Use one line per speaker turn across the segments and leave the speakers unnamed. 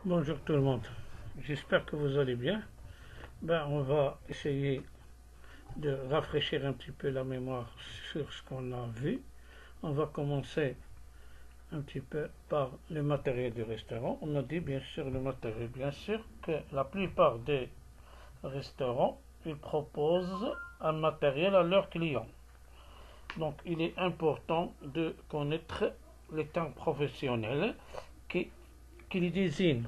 Bonjour tout le monde, j'espère que vous allez bien. On va essayer de rafraîchir un petit peu la mémoire sur ce qu'on a vu. On va commencer un petit peu par le matériel du restaurant. On a dit bien sûr le matériel, bien sûr que la plupart des restaurants, ils proposent un matériel à leurs clients. Donc il est important de connaître les termes professionnels qui les désignent.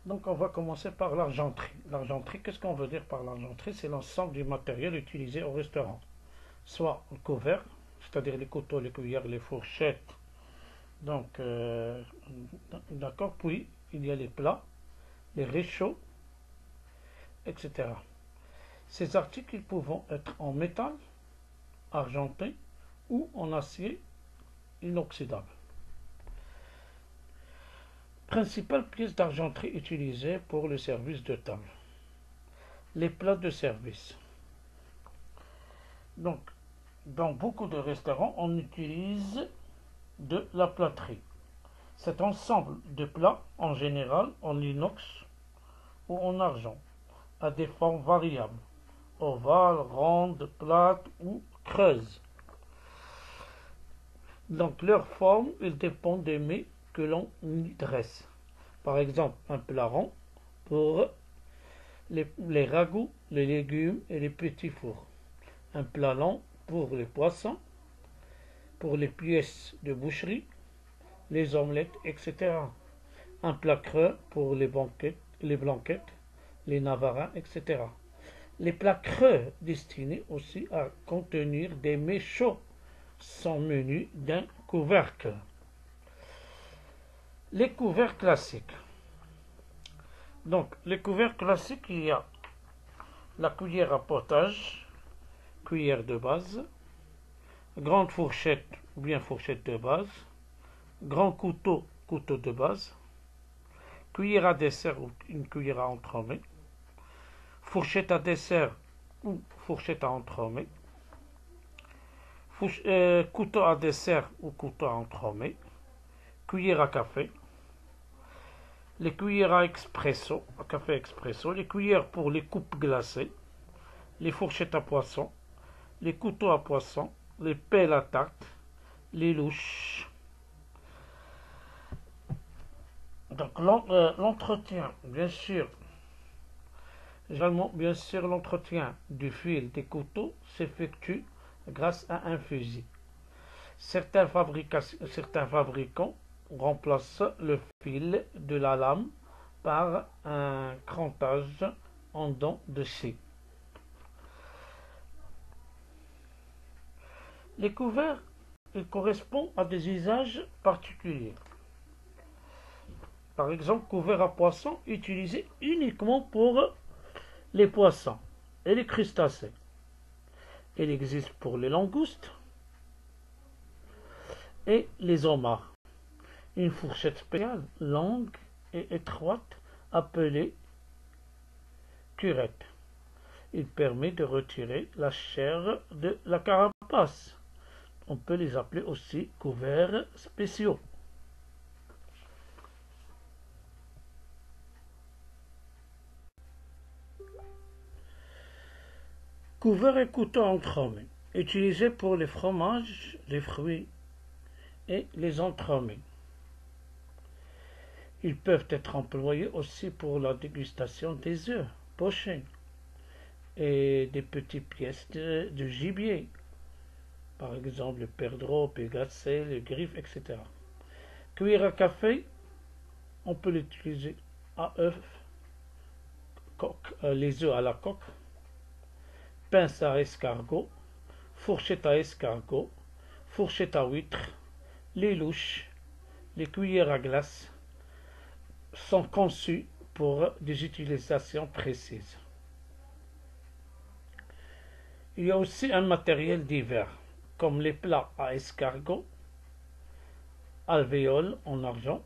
Donc on va commencer par l'argenterie. L'argenterie, qu'est-ce qu'on veut dire par l'argenterie? C'est l'ensemble du matériel utilisé au restaurant. Soit le couvert, c'est-à-dire les couteaux, les cuillères, les fourchettes. Donc, d'accord, puis il y a les plats, les réchauds, etc. Ces articles ils peuvent être en métal, argenté ou en acier inoxydable. Principales pièces d'argenterie utilisées pour le service de table. Les plats de service. Donc, dans beaucoup de restaurants, on utilise de la plâtrerie. Cet ensemble de plats, en général en inox ou en argent, a des formes variables, ovales, rondes, plates ou creuses. Donc leur forme, il dépend des mets que l'on y dresse. Par exemple, un plat rond pour les ragoûts, les légumes et les petits fours. Un plat long pour les poissons, pour les pièces de boucherie, les omelettes, etc. Un plat creux pour les blanquettes, les navarins, etc. Les plats creux destinés aussi à contenir des mets chauds sont munis d'un couvercle. Les couverts classiques. Donc, les couverts classiques, il y a la cuillère à potage, cuillère de base, grande fourchette ou bien fourchette de base, grand couteau, couteau de base, cuillère à dessert ou une cuillère à entremets, fourchette à dessert ou fourchette à entremets, couteau à dessert ou couteau à entremets, cuillère à café, les cuillères à expresso, à café expresso, les cuillères pour les coupes glacées, les fourchettes à poisson, les couteaux à poisson, les pelles à tarte, les louches. Donc l'entretien, bien sûr, l'entretien du fil des couteaux s'effectue grâce à un fusil. Certains fabricants remplacent le fil de la lame par un crantage en dents de scie. Les couverts correspondent à des usages particuliers. Par exemple, couvert à poisson utilisé uniquement pour les poissons et les crustacés. Il existe pour les langoustes et les homards. Une fourchette spéciale, longue et étroite, appelée curette. Il permet de retirer la chair de la carapace. On peut les appeler aussi couverts spéciaux. Couverts et couteaux entremets, utilisés pour les fromages, les fruits et les entremets. Ils peuvent être employés aussi pour la dégustation des œufs pochés et des petites pièces de gibier, par exemple le perdreau, le pégacé, le griffe, etc. Cuillère à café, on peut l'utiliser à œufs, les œufs à la coque, pince à escargot, fourchette à escargot, fourchette à huître, les louches, les cuillères à glace sont conçues pour des utilisations précises. Il y a aussi un matériel divers, comme les plats à escargot, alvéoles en argent,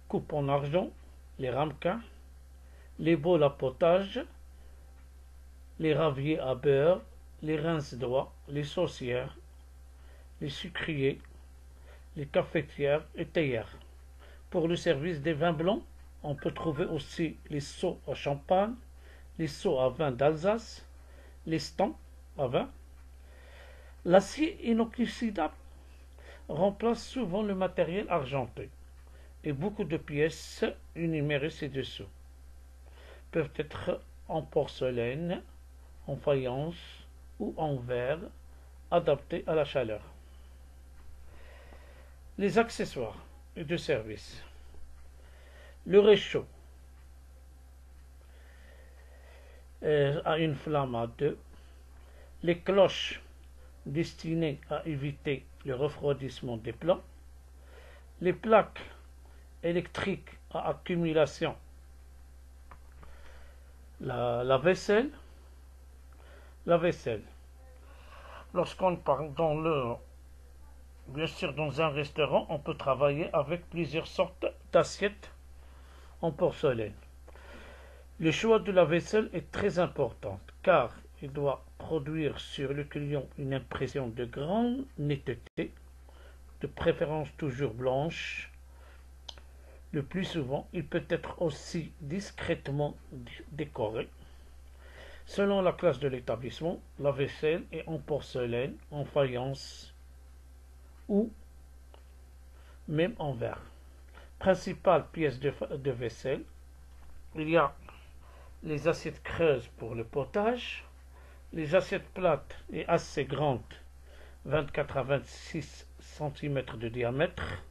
coupes en argent, les ramequins, les bols à potage, les raviers à beurre, les rince-doigts, les saucières, les sucriers, les cafetières et théières. Pour le service des vins blancs, on peut trouver aussi les seaux à champagne, les seaux à vin d'Alsace, les stands à vin. L'acier inoxydable remplace souvent le matériel argenté et beaucoup de pièces énumérées ci-dessous peuvent être en porcelaine, en faïence ou en verre adaptés à la chaleur. Les accessoires et de service. Le réchaud à une flamme à deux. Les cloches destinées à éviter le refroidissement des plats. Les plaques électriques à accumulation. La vaisselle. La vaisselle. Lorsqu'on part bien sûr, dans un restaurant, on peut travailler avec plusieurs sortes d'assiettes en porcelaine. Le choix de la vaisselle est très important car il doit produire sur le client une impression de grande netteté, de préférence toujours blanche. Le plus souvent, il peut être aussi discrètement décoré. Selon la classe de l'établissement, la vaisselle est en porcelaine, en faïence ou même en verre. Principales pièces de vaisselle, il y a les assiettes creuses pour le potage, les assiettes plates et assez grandes, 24 à 26 cm de diamètre,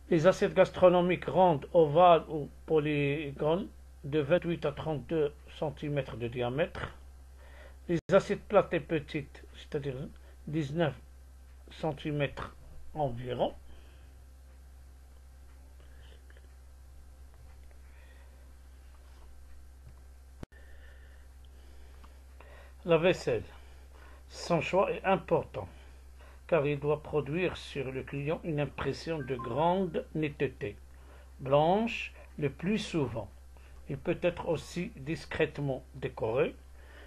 les assiettes gastronomiques rondes, ovales ou polygones, de 28 à 32 cm de diamètre, les assiettes plates et petites, c'est-à-dire 19 cm environ, la vaisselle. Son choix est important car il doit produire sur le client une impression de grande netteté, blanche le plus souvent. Il peut être aussi discrètement décoré.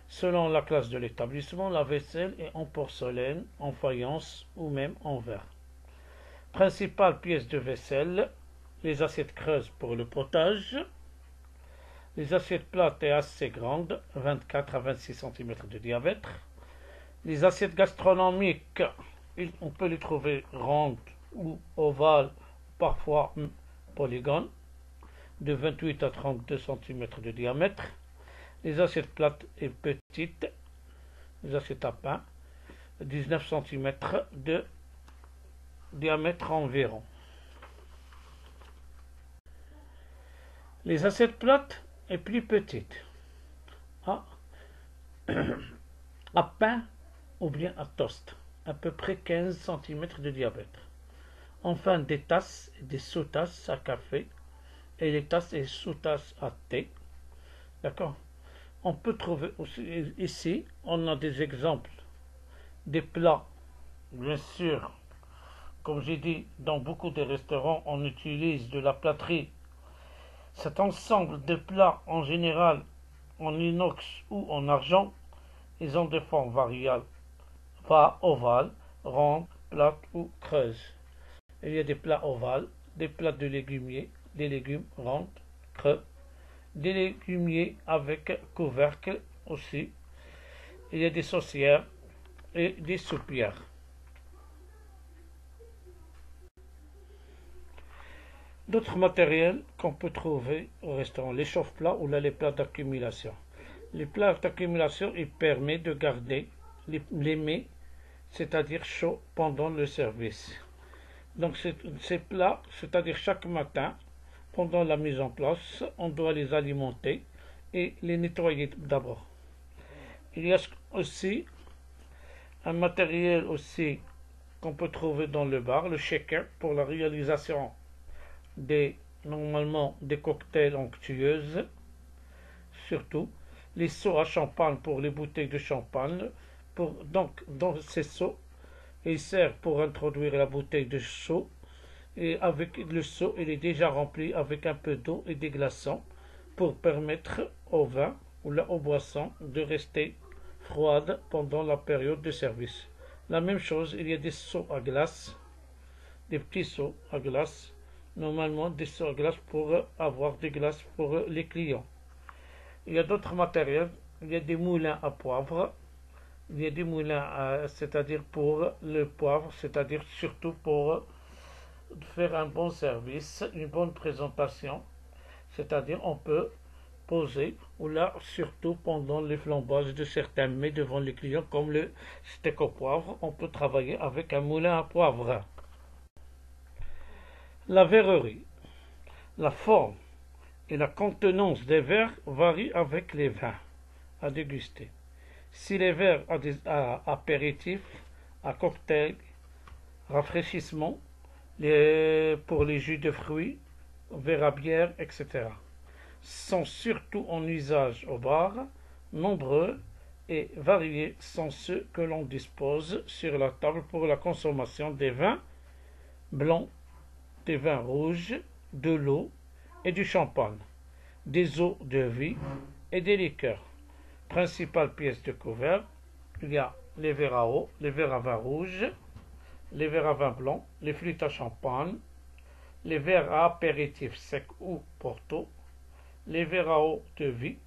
Selon la classe de l'établissement, la vaisselle est en porcelaine, en faïence ou même en verre. Principales pièces de vaisselle, les assiettes creuses pour le potage, les assiettes plates et assez grandes, 24 à 26 cm de diamètre, les assiettes gastronomiques, on peut les trouver rondes ou ovales, parfois polygones, de 28 à 32 cm de diamètre, les assiettes plates et petites, les assiettes à pain, 19 cm de diamètre environ. Les assiettes plates et plus petites, à pain ou bien à toast, à peu près 15 cm de diamètre. Enfin, des tasses et des sous-tasses à café et les tasses et sous-tasses à thé. D'accord? On peut trouver aussi ici, on a des exemples des plats, bien sûr. Comme j'ai dit, dans beaucoup de restaurants, on utilise de la plâterie. Cet ensemble de plats, en général, en inox ou en argent, ils ont des formes variables, ovales, rondes, plates ou creuses. Il y a des plats ovales, des plats de légumiers, des légumes ronds, creux, des légumiers avec couvercle aussi. Il y a des saucières et des soupières. D'autres matériels qu'on peut trouver au restaurant, les chauffe-plats ou là, les plats d'accumulation. Les plats d'accumulation, ils permettent de garder les mets, c'est-à-dire chauds pendant le service. Donc ces plats, c'est-à-dire chaque matin, pendant la mise en place, on doit les alimenter et les nettoyer d'abord. Il y a aussi un matériel aussi qu'on peut trouver dans le bar, le shaker, pour la réalisation normalement des cocktails onctueuses, surtout les seaux à champagne pour les bouteilles de champagne. Donc dans ces seaux, ils servent pour introduire la bouteille de seau et avec le seau, il est déjà rempli avec un peu d'eau et des glaçons pour permettre au vin ou aux boissons de rester froide pendant la période de service. La même chose, il y a des seaux à glace des petits seaux à glace, normalement des seaux à glace pour avoir des glaces pour les clients. Il y a d'autres matériels, il y a des moulins à poivre, il y a des moulins c'est-à-dire pour le poivre, c'est-à-dire surtout pour faire un bon service, une bonne présentation, c'est-à-dire on peut poser, ou là surtout pendant les flambages de certains mets devant les clients comme le steak au poivre, on peut travailler avec un moulin à poivre. La verrerie, la forme et la contenance des verres varient avec les vins à déguster. Si les verres à apéritifs, à cocktail, rafraîchissement, pour les jus de fruits, verres à bière, etc., sont surtout en usage au bar, nombreux et variés sont ceux que l'on dispose sur la table pour la consommation des vins blancs, des vins rouges, de l'eau et du champagne, des eaux de vie et des liqueurs. Principales pièces de couvert, il y a les verres à eau, les verres à vin rouge, les verres à vin blanc, les flûtes à champagne, les verres à apéritifs secs ou porto, les verres à eau de vie,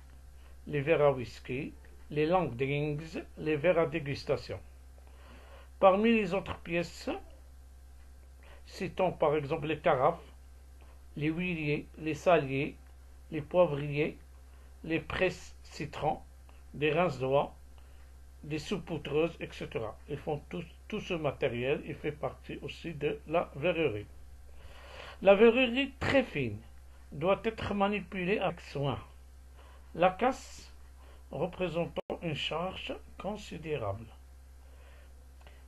les verres à whisky, les long drinks, les verres à dégustation. Parmi les autres pièces, citons par exemple les carafes, les huiliers, les saliers, les poivriers, les presses citrons, des rince-doigts, des saupoudreuses, etc. Ils font tout ce matériel, il fait partie aussi de la verrerie. La verrerie très fine doit être manipulée avec soin. La casse représentant une charge considérable.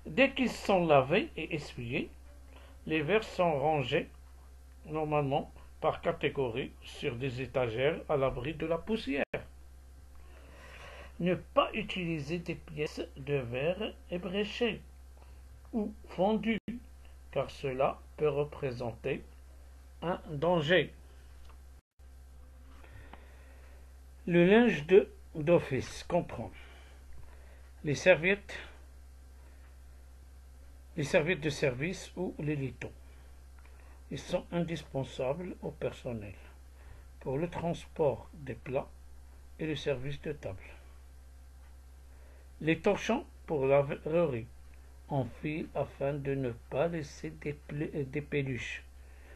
Dès qu'ils sont lavés et essuyés, les verres sont rangés normalement par catégorie sur des étagères à l'abri de la poussière. Ne pas utiliser des pièces de verre ébréchées ou fondues, car cela peut représenter un danger. Le linge d'office comprend les serviettes de service ou les litons. Ils sont indispensables au personnel pour le transport des plats et le service de table. Les torchons pour la verrerie en fil afin de ne pas laisser des peluches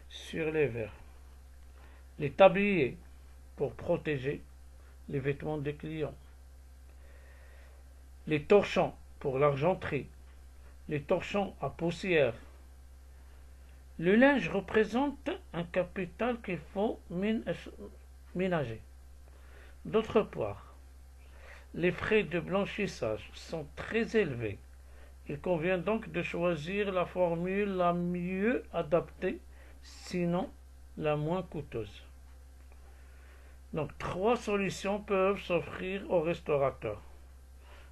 sur les verres. Les tabliers pour protéger les vêtements des clients. Les torchons pour l'argenterie. Les torchons à poussière. Le linge représente un capital qu'il faut ménager. D'autre part, les frais de blanchissage sont très élevés. Il convient donc de choisir la formule la mieux adaptée, sinon la moins coûteuse. Donc, 3 solutions peuvent s'offrir aux restaurateurs.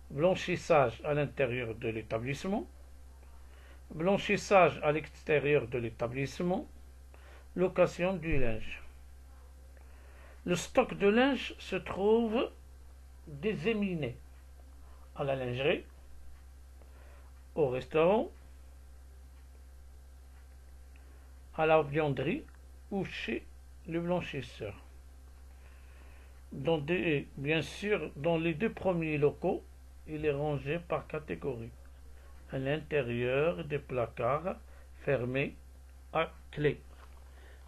Blanchissage à l'intérieur de l'établissement, blanchissage à l'extérieur de l'établissement, location du linge. Le stock de linge se trouve disséminé à la lingerie, au restaurant, à la vianderie ou chez le blanchisseur. Bien sûr, dans les 2 premiers locaux, il est rangé par catégorie, à l'intérieur des placards fermés à clé.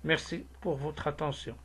Merci pour votre attention.